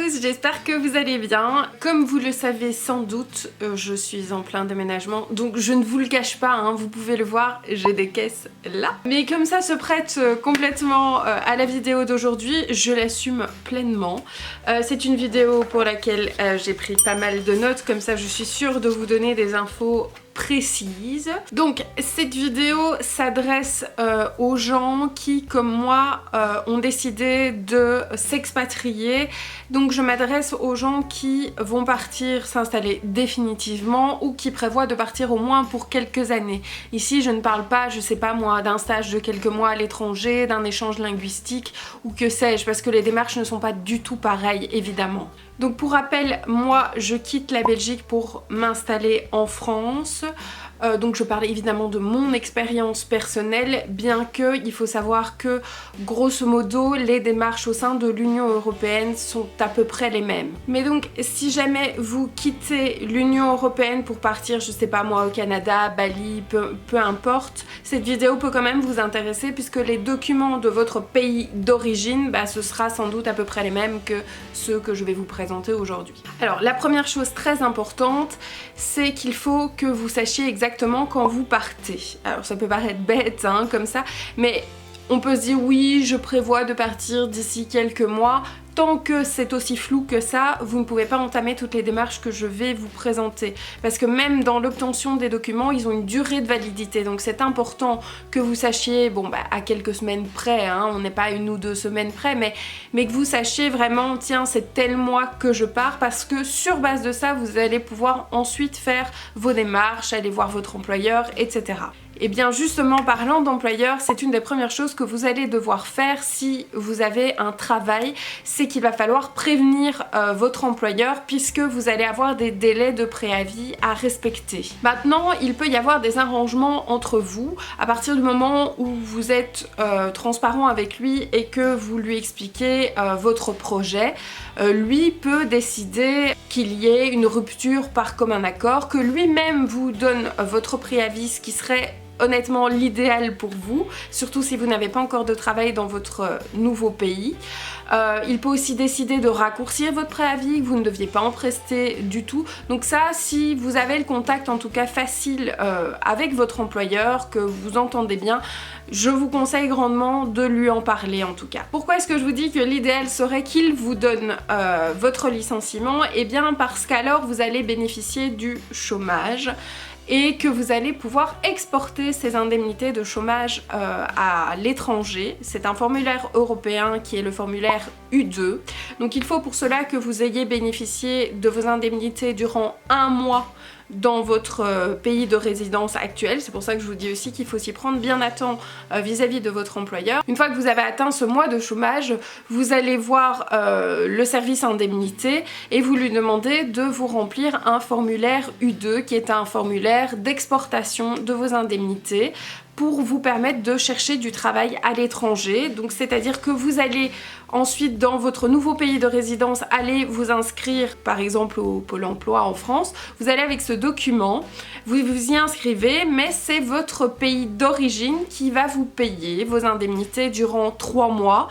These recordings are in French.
tous, j'espère que vous allez bien. Comme vous le savez sans doute, je suis en plein déménagement, donc je ne vous le cache pas, hein, vous pouvez le voir, j'ai des caisses là. Mais comme ça se prête complètement à la vidéo d'aujourd'hui, je l'assume pleinement. C'est une vidéo pour laquelle j'ai pris pas mal de notes, comme ça je suis sûre de vous donner des infos précise. Donc cette vidéo s'adresse aux gens qui, comme moi, ont décidé de s'expatrier. Donc je m'adresse aux gens qui vont partir s'installer définitivement ou qui prévoient de partir au moins pour quelques années. Ici je ne parle pas, je sais pas moi, d'un stage de quelques mois à l'étranger, d'un échange linguistique ou que sais-je, parce que les démarches ne sont pas du tout pareilles évidemment. Donc pour rappel, moi je quitte la Belgique pour m'installer en France. Donc je parle évidemment de mon expérience personnelle, bien que il faut savoir que grosso modo les démarches au sein de l'Union Européenne sont à peu près les mêmes. Mais donc si jamais vous quittez l'Union Européenne pour partir, je sais pas moi, au Canada, Bali, peu importe, cette vidéo peut quand même vous intéresser puisque les documents de votre pays d'origine, ce sera sans doute à peu près les mêmes que ceux que je vais vous présenter aujourd'hui. Alors la première chose très importante, c'est qu'il faut que vous sachiez exactement quand vous partez. Alors ça peut paraître bête hein, comme ça, mais on peut se dire oui, je prévois de partir d'ici quelques mois. Tant que c'est aussi flou que ça, vous ne pouvez pas entamer toutes les démarches que je vais vous présenter. Parce que même dans l'obtention des documents, ils ont une durée de validité. Donc c'est important que vous sachiez, à quelques semaines près, hein, on n'est pas à 1 ou 2 semaines près, mais que vous sachiez vraiment, tiens, c'est tel mois que je pars, parce que sur base de ça, vous allez pouvoir ensuite faire vos démarches, aller voir votre employeur, etc. Et bien justement, parlant d'employeur, c'est une des premières choses que vous allez devoir faire si vous avez un travail, c'est qu'il va falloir prévenir votre employeur puisque vous allez avoir des délais de préavis à respecter. Maintenant, il peut y avoir des arrangements entre vous à partir du moment où vous êtes transparent avec lui et que vous lui expliquez votre projet. Lui peut décider qu'il y ait une rupture par commun accord, que lui-même vous donne votre préavis, ce qui serait honnêtement l'idéal pour vous, surtout si vous n'avez pas encore de travail dans votre nouveau pays. Il peut aussi décider de raccourcir votre préavis, que vous ne deviez pas en prester du tout. Donc ça, si vous avez le contact en tout cas facile avec votre employeur, que vous entendez bien, je vous conseille grandement de lui en parler en tout cas. Pourquoi est-ce que je vous dis que l'idéal serait qu'il vous donne votre licenciement? Eh bien parce qu'alors vous allez bénéficier du chômage et que vous allez pouvoir exporter ces indemnités de chômage à l'étranger. C'est un formulaire européen qui est le formulaire U2. Donc il faut pour cela que vous ayez bénéficié de vos indemnités durant 1 mois dans votre pays de résidence actuel. C'est pour ça que je vous dis aussi qu'il faut s'y prendre bien à temps vis-à-vis de votre employeur. Une fois que vous avez atteint ce mois de chômage, vous allez voir le service indemnité et vous lui demandez de vous remplir un formulaire U2 qui est un formulaire d'exportation de vos indemnités pour vous permettre de chercher du travail à l'étranger. Donc c'est-à-dire que vous allez ensuite dans votre nouveau pays de résidence aller vous inscrire par exemple au Pôle emploi en France. Vous allez avec ce document, vous vous y inscrivez, mais c'est votre pays d'origine qui va vous payer vos indemnités durant 3 mois.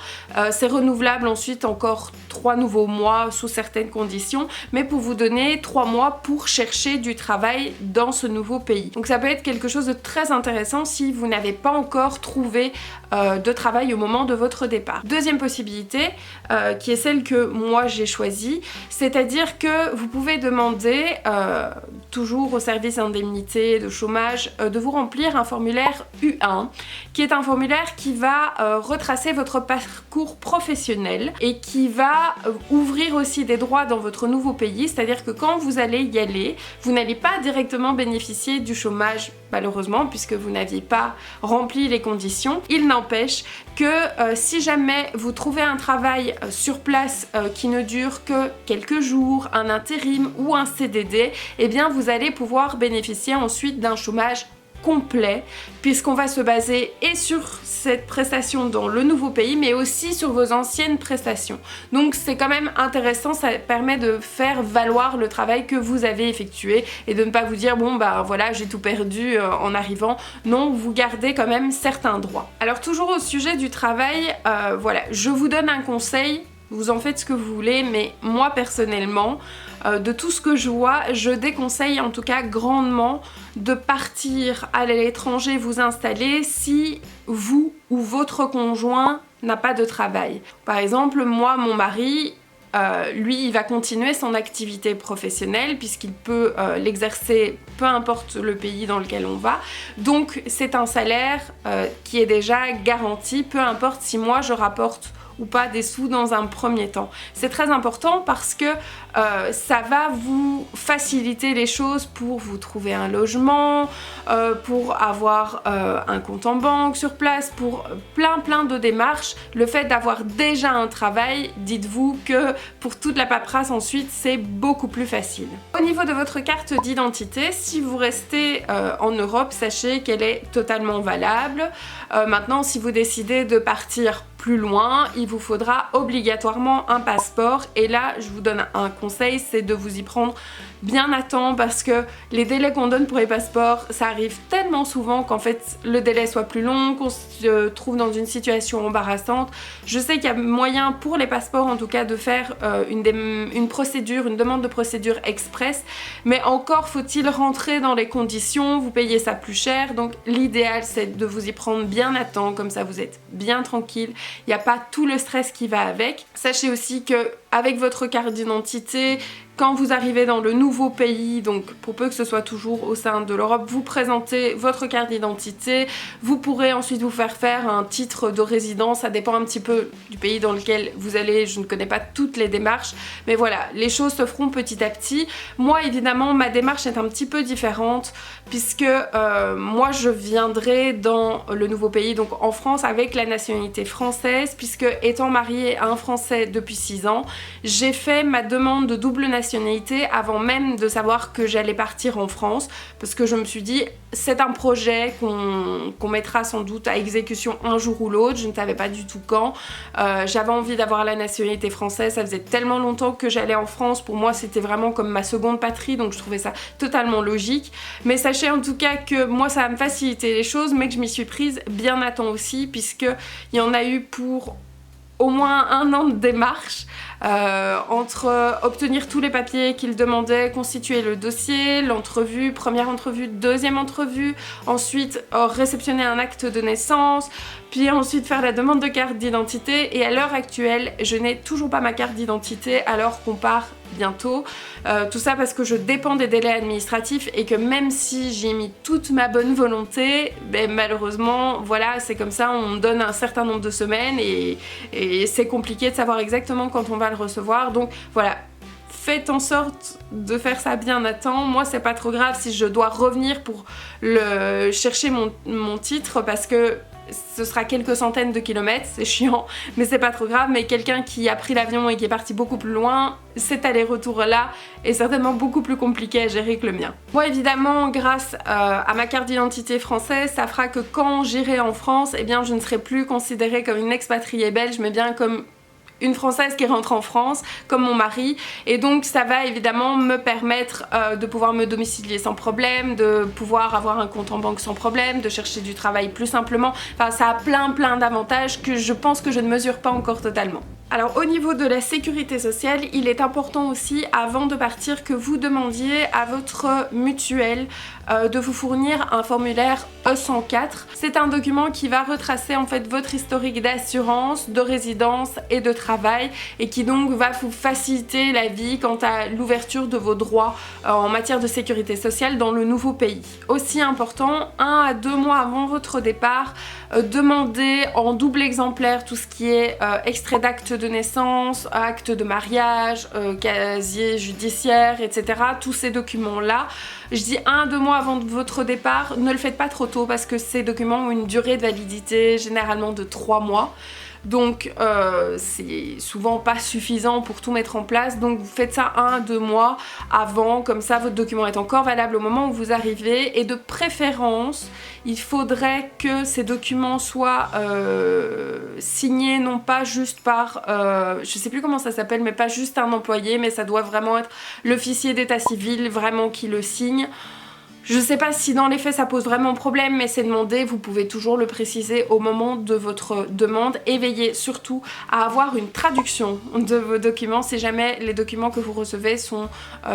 C'est renouvelable ensuite encore 3 nouveaux mois sous certaines conditions, mais pour vous donner 3 mois pour chercher du travail dans ce nouveau pays. Donc ça peut être quelque chose de très intéressant si vous n'avez pas encore trouvé de travail au moment de votre départ. Deuxième possibilité, qui est celle que moi j'ai choisie, c'est-à-dire que vous pouvez demander, toujours au service indemnité de chômage, de vous remplir un formulaire U1, qui est un formulaire qui va retracer votre parcours professionnel et qui va ouvrir aussi des droits dans votre nouveau pays, c'est-à-dire que quand vous allez y aller, vous n'allez pas directement bénéficier du chômage malheureusement puisque vous n'aviez pas rempli les conditions. Il n'empêche que si jamais vous trouvez un travail sur place qui ne dure que quelques jours, un intérim ou un CDD, eh bien vous allez pouvoir bénéficier ensuite d'un chômage complet puisqu'on va se baser et sur cette prestation dans le nouveau pays mais aussi sur vos anciennes prestations. Donc c'est quand même intéressant, ça permet de faire valoir le travail que vous avez effectué et de ne pas vous dire voilà j'ai tout perdu en arrivant. Non, vous gardez quand même certains droits. Alors toujours au sujet du travail, voilà, je vous donne un conseil. vous en faites ce que vous voulez, mais moi personnellement, de tout ce que je vois, je déconseille en tout cas grandement de partir à l'étranger vous installer si vous ou votre conjoint n'a pas de travail. Par exemple, moi, mon mari, lui, il va continuer son activité professionnelle puisqu'il peut l'exercer peu importe le pays dans lequel on va. Donc c'est un salaire qui est déjà garanti, peu importe si moi je rapporte ou pas des sous dans un premier temps. C'est très important parce que ça va vous faciliter les choses pour vous trouver un logement, pour avoir un compte en banque sur place, pour plein de démarches. Le fait d'avoir déjà un travail, dites-vous que pour toute la paperasse ensuite, c'est beaucoup plus facile. Au niveau de votre carte d'identité, si vous restez en Europe, sachez qu'elle est totalement valable. Maintenant, si vous décidez de partir plus loin, il vous faudra obligatoirement un passeport et là je vous donne un conseil, c'est de vous y prendre bien à temps parce que les délais qu'on donne pour les passeports, ça arrive tellement souvent qu'en fait le délai soit plus long, qu'on se trouve dans une situation embarrassante. Je sais qu'il y a moyen pour les passeports en tout cas de faire une procédure, une demande de procédure express, mais encore faut-il rentrer dans les conditions, vous payez ça plus cher, donc l'idéal c'est de vous y prendre bien à temps, comme ça vous êtes bien tranquille. Il n'y a pas tout le stress qui va avec. Sachez aussi que avec votre carte d'identité, quand vous arrivez dans le nouveau pays, donc pour peu que ce soit toujours au sein de l'Europe, vous présentez votre carte d'identité, vous pourrez ensuite vous faire un titre de résidence, ça dépend un petit peu du pays dans lequel vous allez, je ne connais pas toutes les démarches, mais voilà, les choses se feront petit à petit. Moi évidemment, ma démarche est un petit peu différente, puisque moi je viendrai dans le nouveau pays, donc en France, avec la nationalité française, puisque étant mariée à un Français depuis 6 ans, j'ai fait ma demande de double nationalité avant même de savoir que j'allais partir en France, parce que je me suis dit c'est un projet qu'on mettra sans doute à exécution un jour ou l'autre, je ne savais pas du tout quand. J'avais envie d'avoir la nationalité française, ça faisait tellement longtemps que j'allais en France, pour moi c'était vraiment comme ma seconde patrie, donc je trouvais ça totalement logique. Mais sachez en tout cas que moi ça va me faciliter les choses, mais que je m'y suis prise bien à temps aussi, puisque il y en a eu pour au moins 1 an de démarche entre obtenir tous les papiers qu'il demandait, constituer le dossier, l'entrevue, première entrevue, deuxième entrevue, ensuite réceptionner un acte de naissance, puis ensuite faire la demande de carte d'identité. Et à l'heure actuelle, je n'ai toujours pas ma carte d'identité alors qu'on part bientôt. Tout ça parce que je dépends des délais administratifs et que même si j'ai mis toute ma bonne volonté, ben malheureusement, voilà, c'est comme ça, on me donne un certain nombre de semaines et c'est compliqué de savoir exactement quand on va le recevoir. Donc voilà, faites en sorte de faire ça bien à temps. Moi c'est pas trop grave si je dois revenir pour chercher mon titre, parce que ce sera quelques centaines de kilomètres, c'est chiant, mais c'est pas trop grave. Mais quelqu'un qui a pris l'avion et qui est parti beaucoup plus loin, cet aller-retour là est certainement beaucoup plus compliqué à gérer que le mien. Moi évidemment, grâce à ma carte d'identité française, ça fera que quand j'irai en France, eh bien je ne serai plus considérée comme une expatriée belge, mais bien comme une Française qui rentre en France, comme mon mari, et donc ça va évidemment me permettre de pouvoir me domicilier sans problème, de pouvoir avoir un compte en banque sans problème, de chercher du travail plus simplement. Enfin, ça a plein d'avantages que je pense que je ne mesure pas encore totalement. Alors au niveau de la sécurité sociale, il est important aussi avant de partir que vous demandiez à votre mutuelle de vous fournir un formulaire E104. C'est un document qui va retracer en fait votre historique d'assurance, de résidence et de travail, et qui donc va vous faciliter la vie quant à l'ouverture de vos droits en matière de sécurité sociale dans le nouveau pays. Aussi important, 1 à 2 mois avant votre départ, demandez en double exemplaire tout ce qui est extrait d'acte de naissance, acte de mariage, casier judiciaire, etc. Tous ces documents-là. Je dis 1 à 2 mois avant votre départ, ne le faites pas trop tôt parce que ces documents ont une durée de validité généralement de 3 mois. Donc c'est souvent pas suffisant pour tout mettre en place, donc vous faites ça 1 à 2 mois avant, comme ça votre document est encore valable au moment où vous arrivez. Et de préférence, il faudrait que ces documents soient signés non pas juste par, je sais plus comment ça s'appelle, mais pas juste un employé, mais ça doit vraiment être l'officier d'état civil vraiment qui le signe. Je sais pas si dans les faits ça pose vraiment problème, mais c'est demandé, vous pouvez toujours le préciser au moment de votre demande et veillez surtout à avoir une traduction de vos documents si jamais les documents que vous recevez sont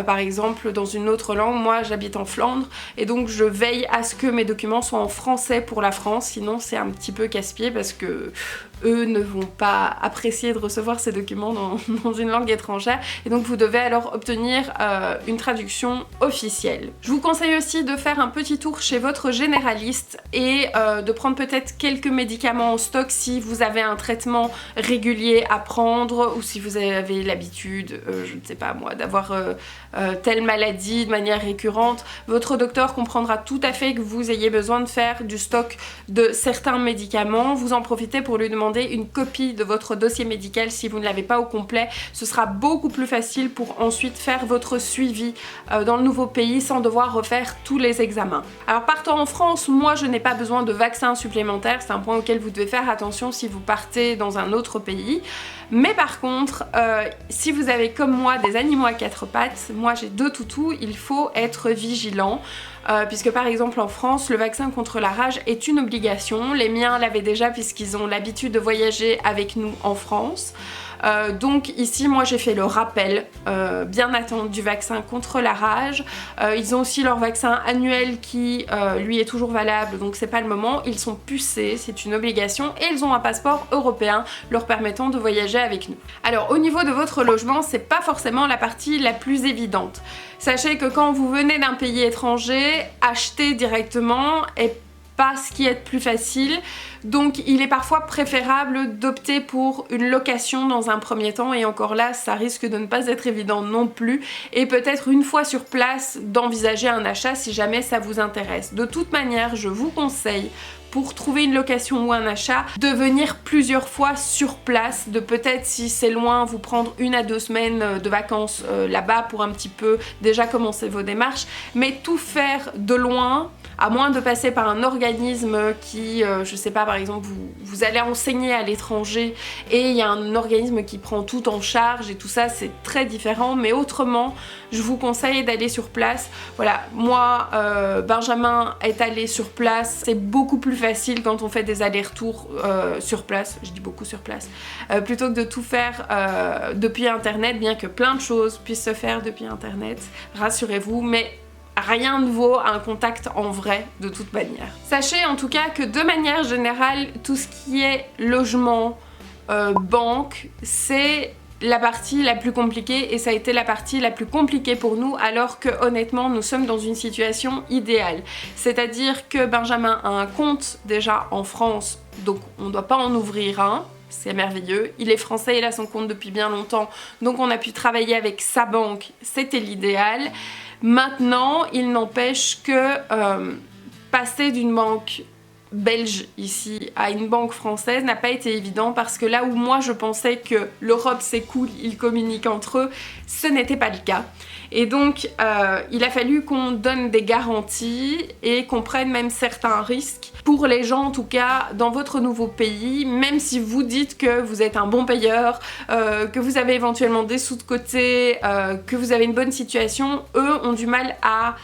par exemple dans une autre langue. Moi j'habite en Flandre et donc je veille à ce que mes documents soient en français pour la France, sinon c'est un petit peu casse-pied parce que eux ne vont pas apprécier de recevoir ces documents dans une langue étrangère et donc vous devez alors obtenir une traduction officielle. Je vous conseille aussi de faire un petit tour chez votre généraliste et de prendre peut-être quelques médicaments en stock si vous avez un traitement régulier à prendre ou si vous avez l'habitude, je ne sais pas moi, d'avoir telle maladie de manière récurrente. Votre docteur comprendra tout à fait que vous ayez besoin de faire du stock de certains médicaments. Vous en profitez pour lui demander une copie de votre dossier médical si vous ne l'avez pas au complet. Ce sera beaucoup plus facile pour ensuite faire votre suivi dans le nouveau pays sans devoir refaire tous les examens. Alors partant en France, moi je n'ai pas besoin de vaccins supplémentaires, c'est un point auquel vous devez faire attention si vous partez dans un autre pays. Mais par contre, si vous avez comme moi des animaux à quatre pattes, moi j'ai 2 toutous, il faut être vigilant. Puisque par exemple en France, le vaccin contre la rage est une obligation. Les miens l'avaient déjà puisqu'ils ont l'habitude de voyager avec nous en France. Donc ici moi j'ai fait le rappel bien attendu du vaccin contre la rage. Ils ont aussi leur vaccin annuel qui lui est toujours valable, donc c'est pas le moment. Ils sont pucés, c'est une obligation et ils ont un passeport européen leur permettant de voyager avec nous. Alors au niveau de votre logement, c'est pas forcément la partie la plus évidente. Sachez que quand vous venez d'un pays étranger, acheter directement est pas ce qui est le plus facile, donc il est parfois préférable d'opter pour une location dans un premier temps et encore là ça risque de ne pas être évident non plus et peut-être une fois sur place d'envisager un achat si jamais ça vous intéresse. De toute manière je vous conseille pour trouver une location ou un achat, de venir plusieurs fois sur place, de peut-être si c'est loin vous prendre 1 à 2 semaines de vacances là-bas pour un petit peu déjà commencer vos démarches, mais tout faire de loin, à moins de passer par un organisme qui, je sais pas, par exemple vous allez enseigner à l'étranger et il y a un organisme qui prend tout en charge et tout ça c'est très différent, mais autrement je vous conseille d'aller sur place. Voilà, moi Benjamin est allé sur place, c'est beaucoup plus facile quand on fait des allers-retours sur place, je dis beaucoup sur place, plutôt que de tout faire depuis internet, bien que plein de choses puissent se faire depuis internet, rassurez-vous, mais rien ne vaut un contact en vrai de toute manière. Sachez en tout cas que de manière générale, tout ce qui est logement, banque, c'est la partie la plus compliquée et ça a été la partie la plus compliquée pour nous alors que honnêtement nous sommes dans une situation idéale. C'est-à-dire que Benjamin a un compte déjà en France, donc on ne doit pas en ouvrir un. C'est merveilleux, il est français, il a son compte depuis bien longtemps, donc on a pu travailler avec sa banque, c'était l'idéal. Maintenant, il n'empêche que passer d'une banque belge ici à une banque française n'a pas été évident parce que là où moi je pensais que l'Europe c'est cool, ils communiquent entre eux, ce n'était pas le cas. Et donc il a fallu qu'on donne des garanties et qu'on prenne même certains risques pour les gens en tout cas dans votre nouveau pays, même si vous dites que vous êtes un bon payeur, que vous avez éventuellement des sous de côté, que vous avez une bonne situation, eux ont du mal à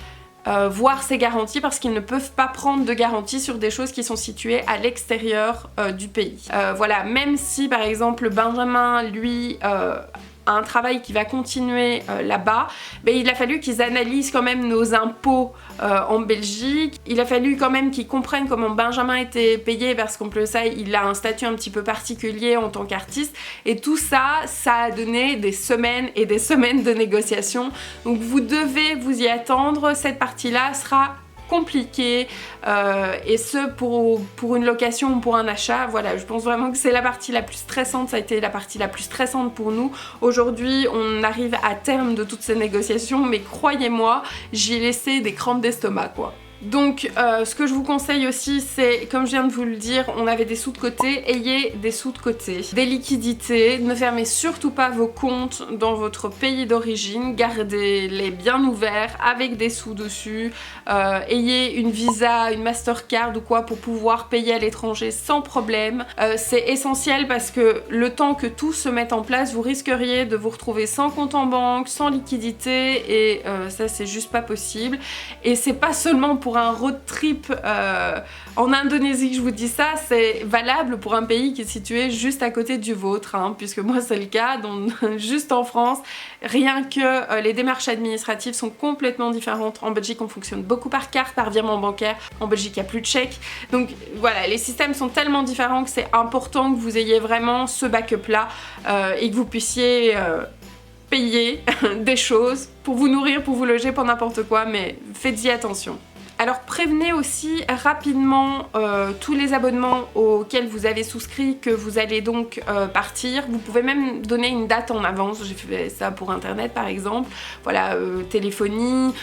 voir ces garanties parce qu'ils ne peuvent pas prendre de garantie sur des choses qui sont situées à l'extérieur du pays. Voilà, même si par exemple Benjamin lui un travail qui va continuer là-bas, mais il a fallu qu'ils analysent quand même nos impôts en Belgique. Il a fallu quand même qu'ils comprennent comment Benjamin était payé parce qu'en plus ça, il a un statut un petit peu particulier en tant qu'artiste. Et tout ça, ça a donné des semaines et des semaines de négociations. Donc vous devez vous y attendre. Cette partie-là sera compliqué et ce pour une location ou pour un achat. Voilà, je pense vraiment que c'est la partie la plus stressante, ça a été la partie la plus stressante pour nous. Aujourd'hui on arrive à terme de toutes ces négociations, mais croyez-moi, j'y ai laissé des crampes d'estomac quoi. Donc ce que je vous conseille aussi, c'est, comme je viens de vous le dire, on avait des sous de côté, ayez des sous de côté, des liquidités, ne fermez surtout pas vos comptes dans votre pays d'origine, gardez-les bien ouverts avec des sous dessus, ayez une Visa, une Mastercard ou quoi pour pouvoir payer à l'étranger sans problème. C'est essentiel parce que le temps que tout se mette en place, vous risqueriez de vous retrouver sans compte en banque, sans liquidité, et ça c'est juste pas possible. Et c'est pas seulement pour un road trip en Indonésie que je vous dis ça, c'est valable pour un pays qui est situé juste à côté du vôtre, hein, puisque moi c'est le cas, donc juste en France, rien que les démarches administratives sont complètement différentes. En Belgique on fonctionne beaucoup par carte, par virement bancaire, en Belgique il n'y a plus de chèques, donc voilà, les systèmes sont tellement différents que c'est important que vous ayez vraiment ce backup là et que vous puissiez payer des choses pour vous nourrir, pour vous loger, pour n'importe quoi, mais faites-y attention. Alors prévenez aussi rapidement tous les abonnements auxquels vous avez souscrit que vous allez donc partir. Vous pouvez même donner une date en avance, j'ai fait ça pour internet par exemple. Voilà, téléphonie,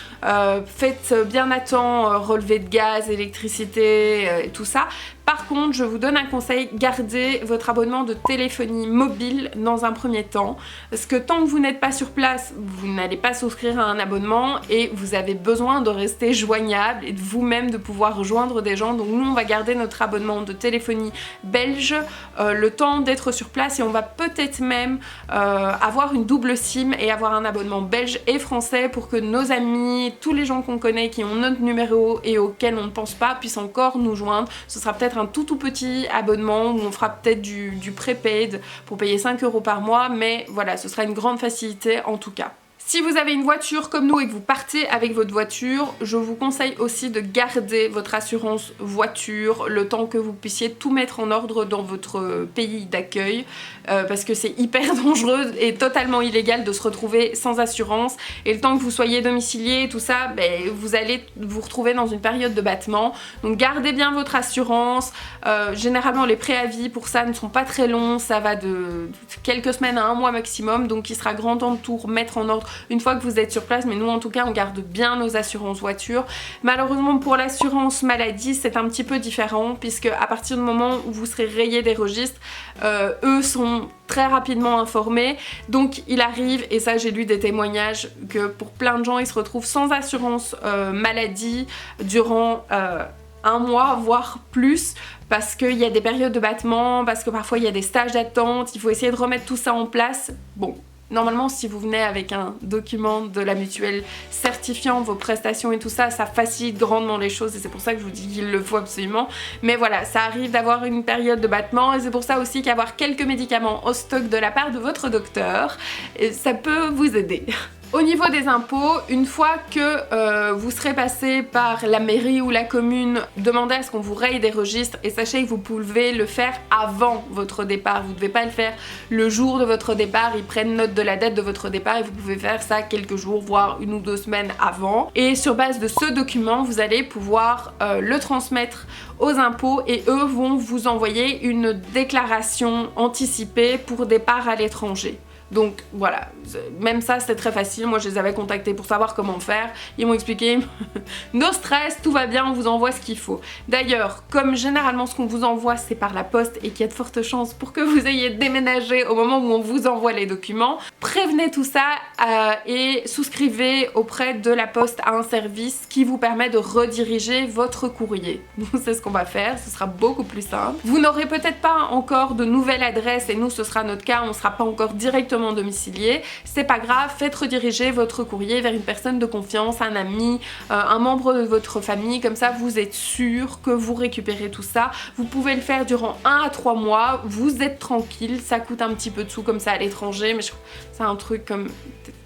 faites bien à temps relevé de gaz, électricité, tout ça. Par contre, je vous donne un conseil, gardez votre abonnement de téléphonie mobile dans un premier temps, parce que tant que vous n'êtes pas sur place, vous n'allez pas souscrire à un abonnement et vous avez besoin de rester joignable et de vous-même de pouvoir rejoindre des gens. Donc nous, on va garder notre abonnement de téléphonie belge le temps d'être sur place, et on va peut-être même avoir une double SIM et avoir un abonnement belge et français pour que nos amis, tous les gens qu'on connaît qui ont notre numéro et auxquels on ne pense pas, puissent encore nous joindre. Ce sera peut-être un tout petit abonnement où on fera peut-être du prepaid pour payer 5 € par mois, mais voilà, ce sera une grande facilité en tout cas. Si vous avez une voiture comme nous et que vous partez avec votre voiture, je vous conseille aussi de garder votre assurance voiture le temps que vous puissiez tout mettre en ordre dans votre pays d'accueil, parce que c'est hyper dangereux et totalement illégal de se retrouver sans assurance, et le temps que vous soyez domicilié et tout ça, ben, vous allez vous retrouver dans une période de battement. Donc gardez bien votre assurance. Généralement les préavis pour ça ne sont pas très longs, ça va de quelques semaines à un mois maximum, donc il sera grand temps de tout remettre en ordre une fois que vous êtes sur place. Mais nous en tout cas on garde bien nos assurances voitures. Malheureusement pour l'assurance maladie c'est un petit peu différent, puisque à partir du moment où vous serez rayé des registres, eux sont très rapidement informés. Donc il arrive, et ça j'ai lu des témoignages, que pour plein de gens ils se retrouvent sans assurance maladie durant un mois voire plus, parce qu'il y a des périodes de battement, parce que parfois il y a des stages d'attente, il faut essayer de remettre tout ça en place. Bon, normalement si vous venez avec un document de la mutuelle certifiant vos prestations et tout ça, ça facilite grandement les choses, et c'est pour ça que je vous dis qu'il le faut absolument. Mais voilà, ça arrive d'avoir une période de battement, et c'est pour ça aussi qu'avoir quelques médicaments au stock de la part de votre docteur, ça peut vous aider. Au niveau des impôts, une fois que vous serez passé par la mairie ou la commune, demandez à ce qu'on vous raye des registres, et sachez que vous pouvez le faire avant votre départ. Vous ne devez pas le faire le jour de votre départ, ils prennent note de la date de votre départ, et vous pouvez faire ça quelques jours, voire 1 ou 2 semaines avant. Et sur base de ce document, vous allez pouvoir le transmettre aux impôts, et eux vont vous envoyer une déclaration anticipée pour départ à l'étranger. Donc voilà, même ça c'est très facile, moi je les avais contactés pour savoir comment faire, ils m'ont expliqué, no stress, tout va bien, on vous envoie ce qu'il faut. D'ailleurs, comme généralement ce qu'on vous envoie c'est par la poste, et qu'il y a de fortes chances pour que vous ayez déménagé au moment où on vous envoie les documents, prévenez tout ça et souscrivez auprès de la poste à un service qui vous permet de rediriger votre courrier. Nous c'est ce qu'on va faire, ce sera beaucoup plus simple. Vous n'aurez peut-être pas encore de nouvelle adresse, et nous ce sera notre cas, on ne sera pas encore directement domicilié, c'est pas grave, faites rediriger votre courrier vers une personne de confiance, un ami, un membre de votre famille, comme ça vous êtes sûr que vous récupérez tout ça. Vous pouvez le faire durant 1 à 3 mois, vous êtes tranquille, ça coûte un petit peu de sous comme ça à l'étranger, mais c'est un truc comme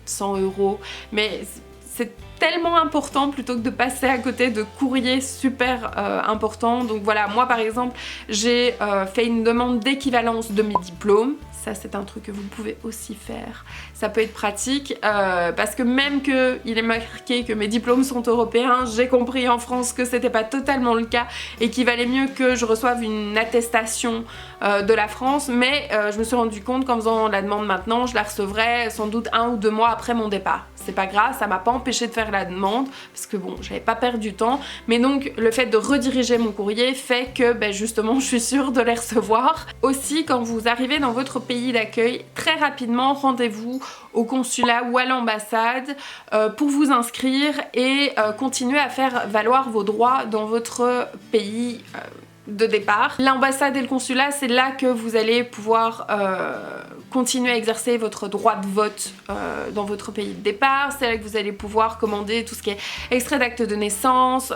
100 €, mais c'est tellement important plutôt que de passer à côté de courriers super importants. Donc voilà, moi par exemple j'ai fait une demande d'équivalence de mes diplômes. Ça c'est un truc que vous pouvez aussi faire, ça peut être pratique, parce que même qu'il est marqué que mes diplômes sont européens, j'ai compris en France que c'était pas totalement le cas, et qu'il valait mieux que je reçoive une attestation de la France, mais je me suis rendu compte qu'en faisant la demande maintenant, je la recevrai sans doute 1 ou 2 mois après mon départ. c'est pas grave, ça m'a pas empêché de faire la demande parce que bon, j'avais pas perdu du temps, mais donc le fait de rediriger mon courrier fait que justement je suis sûre de les recevoir. Aussi, quand vous arrivez dans votre pays d'accueil, très rapidement rendez-vous au consulat ou à l'ambassade pour vous inscrire et continuer à faire valoir vos droits dans votre pays de départ. L'ambassade et le consulat, c'est là que vous allez pouvoir continuer à exercer votre droit de vote dans votre pays de départ. C'est là que vous allez pouvoir commander tout ce qui est extrait d'acte de naissance,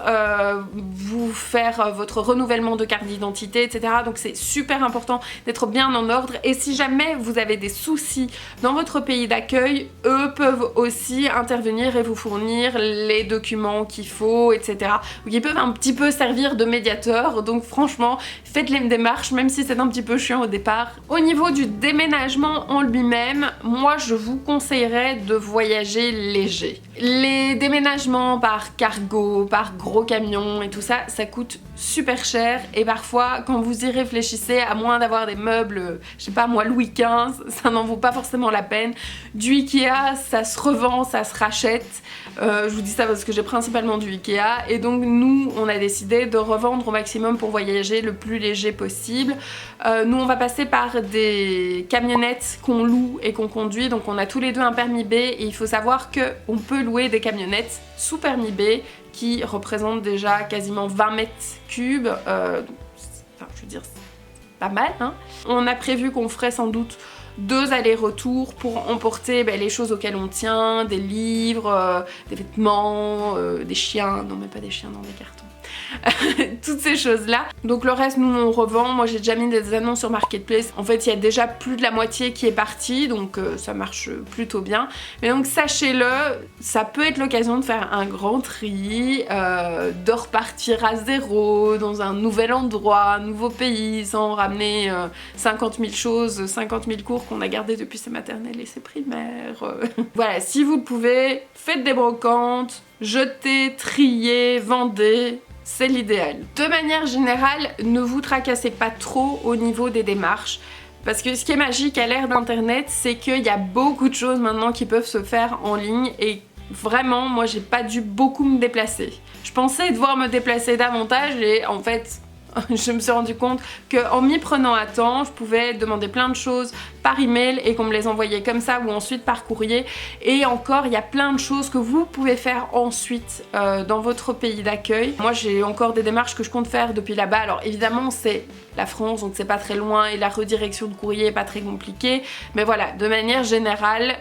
vous faire votre renouvellement de carte d'identité, etc. Donc c'est super important d'être bien en ordre, et si jamais vous avez des soucis dans votre pays d'accueil, eux peuvent aussi intervenir et vous fournir les documents qu'il faut, etc. Donc ils peuvent un petit peu servir de médiateurs, donc franchement faites les démarches même si c'est un petit peu chiant au départ. Au niveau du déménagement en lui-même, moi je vous conseillerais de voyager léger. Les déménagements par cargo, par gros camion et tout ça, ça coûte super cher, et parfois quand vous y réfléchissez, à moins d'avoir des meubles, je sais pas moi, Louis XV, ça n'en vaut pas forcément la peine. Du Ikea, ça se revend, ça se rachète. Je vous dis ça parce que j'ai principalement du Ikea, et donc nous on a décidé de revendre au maximum pour voyager le plus léger possible. Nous on va passer par des camionnettes qu'on loue et qu'on conduit, donc on a tous les deux un permis B, et il faut savoir que on peut louer des camionnettes sous permis B qui représentent déjà quasiment 20 mètres cubes, enfin je veux dire c'est pas mal hein. On a prévu qu'on ferait sans doute 2 allers-retours pour emporter les choses auxquelles on tient, des livres, des vêtements, des chiens, non mais pas des chiens dans des cartons. Toutes ces choses là. Donc le reste nous on revend. Moi j'ai déjà mis des annonces sur Marketplace. En fait il y a déjà plus de la moitié qui est partie, donc ça marche plutôt bien. Mais donc sachez-le, ça peut être l'occasion de faire un grand tri, de repartir à zéro dans un nouvel endroit, un nouveau pays, sans ramener 50 000 choses, 50 000 cours qu'on a gardés depuis ses maternelles et ses primaires. Voilà, si vous le pouvez, faites des brocantes, jetez, triez, vendez. C'est l'idéal. De manière générale, ne vous tracassez pas trop au niveau des démarches. Parce que ce qui est magique à l'ère d'internet, c'est qu'il y a beaucoup de choses maintenant qui peuvent se faire en ligne, et vraiment, moi j'ai pas dû beaucoup me déplacer. Je pensais devoir me déplacer davantage, et en fait je me suis rendu compte qu'en m'y prenant à temps, je pouvais demander plein de choses par email et qu'on me les envoyait comme ça, ou ensuite par courrier. Et encore, il y a plein de choses que vous pouvez faire ensuite dans votre pays d'accueil. Moi j'ai encore des démarches que je compte faire depuis là-bas. Alors évidemment c'est la France, donc c'est pas très loin, et la redirection de courrier est pas très compliquée, mais voilà, de manière générale,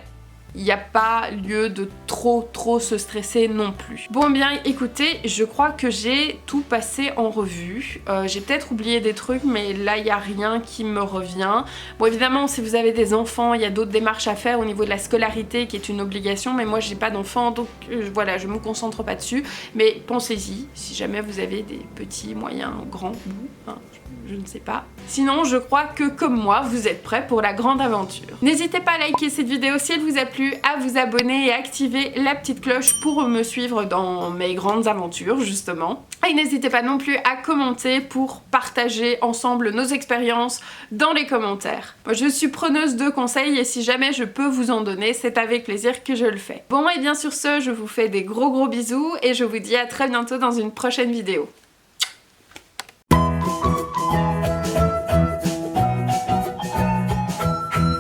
il n'y a pas lieu de trop se stresser non plus. Bon bien écoutez, je crois que j'ai tout passé en revue. J'ai peut-être oublié des trucs, mais là il n'y a rien qui me revient. Bon évidemment si vous avez des enfants, il y a d'autres démarches à faire au niveau de la scolarité qui est une obligation, mais moi j'ai pas d'enfants, donc voilà, je me concentre pas dessus. Mais pensez-y, si jamais vous avez des petits, moyens, grands bouts, hein, je ne sais pas. Sinon je crois que comme moi, vous êtes prêts pour la grande aventure. N'hésitez pas à liker cette vidéo si elle vous a plu, à vous abonner et à activer la petite cloche pour me suivre dans mes grandes aventures justement. Et n'hésitez pas non plus à commenter pour partager ensemble nos expériences dans les commentaires. Moi je suis preneuse de conseils, et si jamais je peux vous en donner, c'est avec plaisir que je le fais. Bon et bien sur ce, je vous fais des gros bisous et je vous dis à très bientôt dans une prochaine vidéo.